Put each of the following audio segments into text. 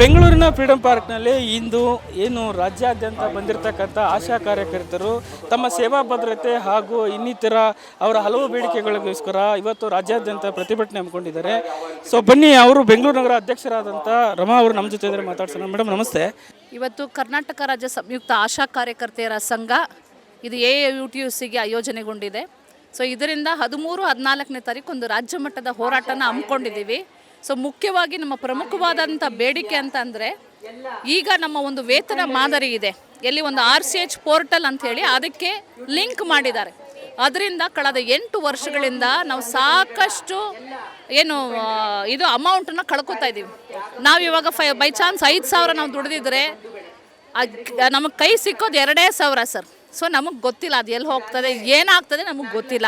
ಬೆಂಗಳೂರಿನ ಫ್ರೀಡಂ ಪಾರ್ಕ್ನಲ್ಲಿ ಇಂದು ಏನು ರಾಜ್ಯಾದ್ಯಂತ ಬಂದಿರತಕ್ಕಂಥ ಆಶಾ ಕಾರ್ಯಕರ್ತರು ತಮ್ಮ ಸೇವಾ ಭದ್ರತೆ ಹಾಗೂ ಇನ್ನಿತರ ಅವರ ಹಲವು ಬೇಡಿಕೆಗಳಿಗೋಸ್ಕರ ಇವತ್ತು ರಾಜ್ಯಾದ್ಯಂತ ಪ್ರತಿಭಟನೆ ಹಮ್ಮಿಕೊಂಡಿದ್ದಾರೆ. ಸೊ ಬನ್ನಿ, ಅವರು ಬೆಂಗಳೂರು ನಗರ ಅಧ್ಯಕ್ಷರಾದಂಥ ರಮಾ ಅವರು ನಮ್ಮ ಜೊತೆ ಇದ್ದಾರೆ, ಮಾತಾಡ್ಸೋಣ. ಮೇಡಮ್ ನಮಸ್ತೆ. ಇವತ್ತು ಕರ್ನಾಟಕ ರಾಜ್ಯ ಸಂಯುಕ್ತ ಆಶಾ ಕಾರ್ಯಕರ್ತೆಯರ ಸಂಘ ಇದು AAUTUCಗೆ ಆಯೋಜನೆಗೊಂಡಿದೆ. ಸೊ ಇದರಿಂದ 13-14ನೇ ತಾರೀಕು ಒಂದು ರಾಜ್ಯ ಮಟ್ಟದ ಹೋರಾಟನ ಹಮ್ಮಿಕೊಂಡಿದ್ದೀವಿ. ಸೊ ಮುಖ್ಯವಾಗಿ ನಮ್ಮ ಪ್ರಮುಖವಾದಂಥ ಬೇಡಿಕೆ ಅಂತ ಅಂದರೆ, ಈಗ ನಮ್ಮ ಒಂದು ವೇತನ ಮಾದರಿ ಇದೆ, ಎಲ್ಲಿ ಒಂದು RCH ಪೋರ್ಟಲ್ ಅಂಥೇಳಿ ಅದಕ್ಕೆ ಲಿಂಕ್ ಮಾಡಿದ್ದಾರೆ. ಅದರಿಂದ ಕಳೆದ 8 ವರ್ಷಗಳಿಂದ ನಾವು ಸಾಕಷ್ಟು ಇದು ಅಮೌಂಟನ್ನು ಕಳ್ಕೊತಾ ಇದ್ದೀವಿ. ನಾವು ಇವಾಗ ಬೈ ಚಾನ್ಸ್ 5,000 ನಾವು ದುಡಿದಿದ್ರೆ ನಮಗೆ ಕೈ ಸಿಕ್ಕೋದು 2,000 ಸರ್. ಸೊ ನಮಗೆ ಗೊತ್ತಿಲ್ಲ ಅದು ಎಲ್ಲಿ ಹೋಗ್ತದೆ, ಏನಾಗ್ತದೆ ನಮಗೆ ಗೊತ್ತಿಲ್ಲ.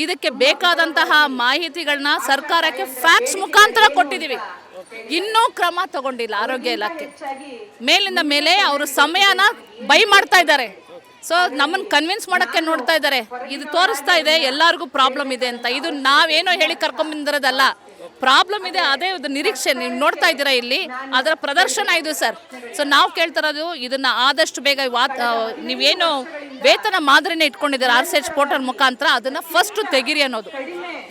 ಇದಕ್ಕೆ ಬೇಕಾದಂತಹ ಮಾಹಿತಿಗಳನ್ನ ಸರ್ಕಾರಕ್ಕೆ ಫ್ಯಾಕ್ಸ್ ಮುಖಾಂತರ ಕೊಟ್ಟಿದ್ದೀವಿ. ಇನ್ನೂ ಕ್ರಮ ತಗೊಂಡಿಲ್ಲ ಆರೋಗ್ಯ ಇಲಾಖೆ. ಮೇಲಿಂದ ಮೇಲೆ ಅವರು ಸಮಯನ ಬೈ ಮಾಡ್ತಾ ಇದ್ದಾರೆ. ಸೊ ನಮ್ಮನ್ನು ಕನ್ವಿನ್ಸ್ ಮಾಡೋಕ್ಕೆ ನೋಡ್ತಾ ಇದ್ದಾರೆ. ಇದು ತೋರಿಸ್ತಾ ಇದೆ ಎಲ್ಲರಿಗೂ ಪ್ರಾಬ್ಲಮ್ ಇದೆ ಅಂತ. ಇದು ನಾವೇನೋ ಹೇಳಿ ಕರ್ಕೊಂಬಂದಿರೋದಲ್ಲ, ಪ್ರಾಬ್ಲಮ್ ಇದೆ, ಅದೇ ಒಂದು ನಿರೀಕ್ಷೆ. ನೀವು ನೋಡ್ತಾ ಇದ್ದೀರಾ ಇಲ್ಲಿ ಅದರ ಪ್ರದರ್ಶನ ಇದು ಸರ್. ಸೊ ನಾವು ಕೇಳ್ತಿರೋದು ಇದನ್ನು ಆದಷ್ಟು ಬೇಗ ನೀವೇನು ವೇತನ ಮಾದರಿನೇ ಇಟ್ಕೊಂಡಿದ್ದಾರೆ RCH ಪೋರ್ಟಲ್ ಮುಖಾಂತರ ಅದನ್ನು ಫಸ್ಟು ತೆಗೀರಿ ಅನ್ನೋದು.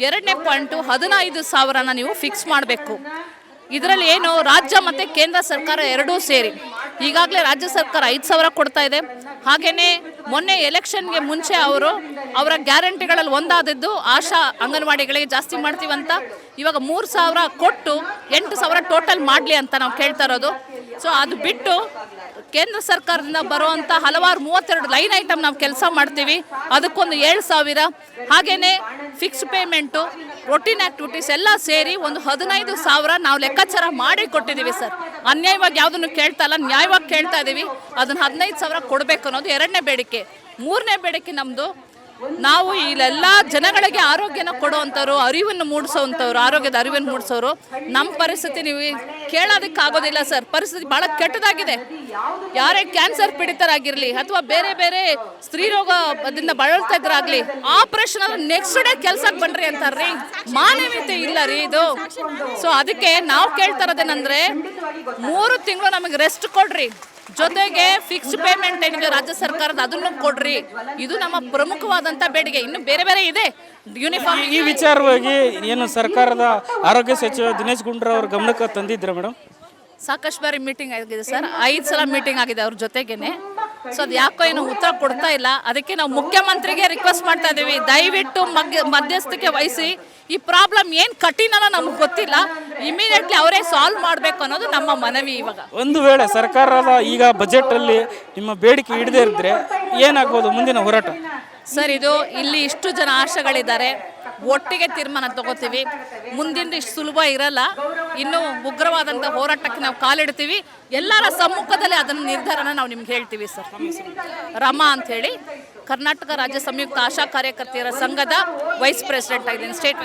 2ನೇ ಪಾಯಿಂಟು 15,000ನ ನೀವು ಫಿಕ್ಸ್ ಮಾಡಬೇಕು. ಇದರಲ್ಲಿ ಏನು ರಾಜ್ಯ ಮತ್ತು ಕೇಂದ್ರ ಸರ್ಕಾರ ಎರಡೂ ಸೇರಿ ಈಗಾಗಲೇ ರಾಜ್ಯ ಸರ್ಕಾರ 5,000 ಕೊಡ್ತಾ ಇದೆ. ಹಾಗೆಯೇ ಮೊನ್ನೆ ಎಲೆಕ್ಷನ್ಗೆ ಮುಂಚೆ ಅವರ ಗ್ಯಾರಂಟಿಗಳಲ್ಲಿ ಒಂದಾದದ್ದು ಆಶಾ ಅಂಗನವಾಡಿಗಳಿಗೆ ಜಾಸ್ತಿ ಮಾಡ್ತೀವಂತ. ಇವಾಗ 3,000 ಕೊಟ್ಟು 8,000 ಟೋಟಲ್ ಮಾಡಲಿ ಅಂತ ನಾವು ಕೇಳ್ತಾ ಇರೋದು. ಸೊ ಅದು ಬಿಟ್ಟು ಕೇಂದ್ರ ಸರ್ಕಾರದಿಂದ ಬರುವಂಥ ಹಲವಾರು 32 ಲೈನ್ ಐಟಮ್ ನಾವು ಕೆಲಸ ಮಾಡ್ತೀವಿ, ಅದಕ್ಕೊಂದು 7,000. ಹಾಗೆಯೇ ಫಿಕ್ಸ್ ಪೇಮೆಂಟು, ರೊಟೀನ್ ಆ್ಯಕ್ಟಿವಿಟೀಸ್ ಎಲ್ಲ ಸೇರಿ ಒಂದು 15,000 ನಾವು ಲೆಕ್ಕಾಚಾರ ಮಾಡಿ ಕೊಟ್ಟಿದ್ದೀವಿ ಸರ್. ಅನ್ಯಾಯವಾಗಿ ಯಾವುದನ್ನು ಕೇಳ್ತಾ ಇಲ್ಲ, ನ್ಯಾಯವಾಗಿ ಕೇಳ್ತಾ ಇದ್ದೀವಿ. ಅದನ್ನು 15,000 ಕೊಡಬೇಕು ಅನ್ನೋದು 2ನೇ ಬೇಡಿಕೆ. 3ನೇ ಬೇಡಿಕೆ ನಮ್ಮದು, ನಾವು ಇಲ್ಲೆಲ್ಲ ಜನಗಳಿಗೆ ಆರೋಗ್ಯನ ಕೊಡುವಂಥವ್ರು, ಅರಿವನ್ನು ಮೂಡಿಸೋವಂಥವ್ರು, ಆರೋಗ್ಯದ ಅರಿವನ್ನು ಮೂಡಿಸೋರು. ನಮ್ಮ ಪರಿಸ್ಥಿತಿ ನೀವು ಕೇಳೋದಕ್ಕಾಗೋದಿಲ್ಲ ಸರ್. ಪರಿಸ್ಥಿತಿ ಭಾಳ ಕೆಟ್ಟದಾಗಿದೆ. ಯಾರೇ ಕ್ಯಾನ್ಸರ್ ಪೀಡಿತರಾಗಿರಲಿ ಅಥವಾ ಬೇರೆ ಬೇರೆ ಸ್ತ್ರೀರೋಗದಿಂದ ಬಳಲ್ತಾ ಇದ್ರಾಗಲಿ, ಆಪರೇಷನ್ ಆದ್ರೆ ನೆಕ್ಸ್ಟ್ ಡೇ ಕೆಲ್ಸಕ್ಕೆ ಬನ್ರಿ ಅಂತಾರ್ರಿ. ಮಾನವೀಯತೆ ಇಲ್ಲ ರೀ ಇದು. ಸೊ ಅದಕ್ಕೆ ನಾವು ಕೇಳ್ತಾ ಇರೋದೇನೆಂದರೆ, 3 ತಿಂಗಳು ನಮಗೆ ರೆಸ್ಟ್ ಕೊಡ್ರಿ, ಜೊತೆಗೆ ಫಿಕ್ಸ್ಡ್ ಪೇಮೆಂಟ್ ಏನಿದೆ ರಾಜ್ಯ ಸರ್ಕಾರದ ಅದನ್ನು ಕೊಡ್ರಿ. ಇದು ನಮ್ಮ ಪ್ರಮುಖವಾದಂಥ ಬೇಡಿಕೆ. ಇನ್ನು ಬೇರೆ ಬೇರೆ ಇದೆ, ಯೂನಿಫಾರ್ಮ್. ಈ ವಿಚಾರವಾಗಿ ಏನು ಸರ್ಕಾರದ ಆರೋಗ್ಯ ಸಚಿವ ದಿನೇಶ್ ಗುಂಡೂರಾವ್ ಅವ್ರ ಗಮನಕ್ಕೆ ತಂದಿದ್ರ ಮೇಡಮ್? ಸಾಕಷ್ಟು ಬಾರಿ ಮೀಟಿಂಗ್ ಆಗಿದೆ ಸರ್, 5 ಸಲ ಮೀಟಿಂಗ್ ಆಗಿದೆ ಅವ್ರ ಜೊತೆಗೇನೆ. ಸೊ ಅದು ಯಾಕೋ ಏನು ಉತ್ತರ ಕೊಡ್ತಾ ಇಲ್ಲ. ಅದಕ್ಕೆ ನಾವು ಮುಖ್ಯಮಂತ್ರಿಗೆ ರಿಕ್ವೆಸ್ಟ್ ಮಾಡ್ತಾ ಇದ್ದೀವಿ, ದಯವಿಟ್ಟು ಮಧ್ಯಸ್ಥಿಕೆ ವಹಿಸಿ ಈ ಪ್ರಾಬ್ಲಮ್ ಏನು ಕಠಿಣ ನಮಗೆ ಗೊತ್ತಿಲ್ಲ, ಇಮಿಡಿಯೇಟ್ಲಿ ಅವರೇ ಸಾಲ್ವ್ ಮಾಡಬೇಕು ಅನ್ನೋದು ನಮ್ಮ ಮನವಿ. ಇವಾಗ ಒಂದು ವೇಳೆ ಸರ್ಕಾರದ ಈಗ ಬಜೆಟಲ್ಲಿ ನಿಮ್ಮ ಬೇಡಿಕೆ ಹಿಡದೇ ಇದ್ದರೆ ಏನಾಗ್ಬೋದು ಮುಂದಿನ ಹೋರಾಟ? ಸರ್, ಇದು ಇಲ್ಲಿ ಇಷ್ಟು ಜನ ಆಶೆಗಳಿದ್ದಾರೆ, ಒಟ್ಟಿಗೆ ತೀರ್ಮಾನ ತಗೋತೀವಿ. ಮುಂದಿಂದ ಇಷ್ಟು ಸುಲಭ ಇರಲ್ಲ. ಇನ್ನು ಉಗ್ರವಾದಂಥ ಹೋರಾಟಕ್ಕೆ ನಾವು ಕಾಲಿಡ್ತೀವಿ. ಎಲ್ಲರ ಸಮ್ಮುಖದಲ್ಲಿ ಅದನ್ನು ನಿರ್ಧಾರನ ನಾವು ನಿಮ್ಗೆ ಹೇಳ್ತೀವಿ ಸರ್. ರಮಾ ಅಂಥೇಳಿ, ಕರ್ನಾಟಕ ರಾಜ್ಯ ಸಂಯುಕ್ತ ಆಶಾ ಕಾರ್ಯಕರ್ತೆಯರ ಸಂಘದ ವೈಸ್ ಪ್ರೆಸಿಡೆಂಟ್ ಆಗಿದ್ದೀನಿ, ಸ್ಟೇಟ್.